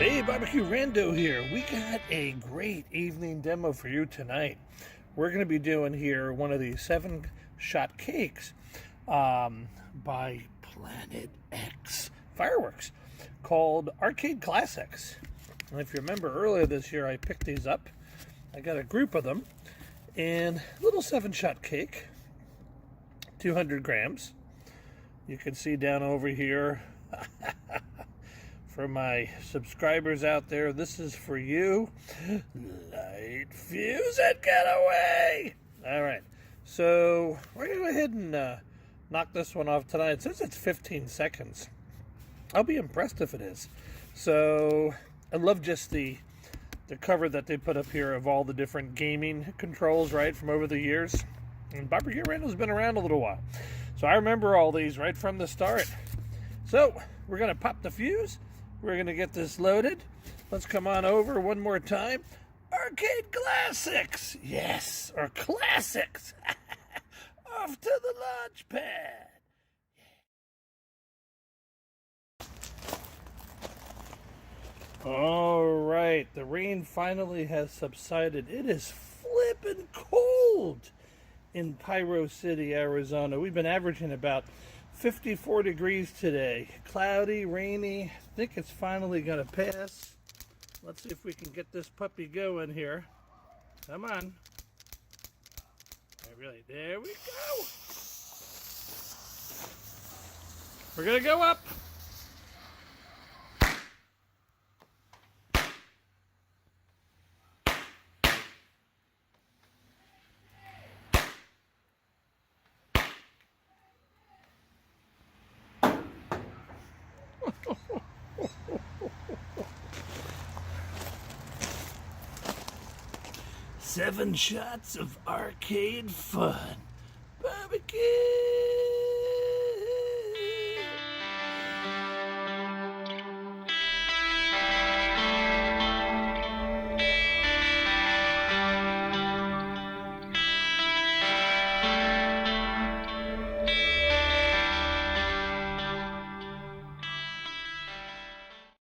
Hey, BBQRando here. We got a great evening demo for you tonight. We're going to be doing here one of these 7-shot cakes by Planet X Fireworks called Arcade Classics. And if you remember earlier this year, I picked these up. I got a group of them and little 7-shot cake, 200 grams. You can see down over here. For my subscribers out there, this is for you. Light fuse and get away! Alright, so we're going to go ahead and knock this one off tonight. It says it's 15 seconds. I'll be impressed if it is. So, I love just the cover that they put up here of all the different gaming controls, right, from over the years. And BBQRando's been around a little while. So I remember all these right from the start. So, we're going to pop the fuse. We're going to get this loaded. Let's come on over one more time. Arcade Classics! Yes, or Classics! Off to the launch pad! Alright, the rain finally has subsided. It is flippin' cold in Pyro City, Arizona. We've been averaging about 54 degrees today. Cloudy, rainy. I think it's finally going to pass. Let's see if we can get this puppy going here. Come on. Really, there we go. We're going to go up. Seven shots of arcade fun. Barbecue!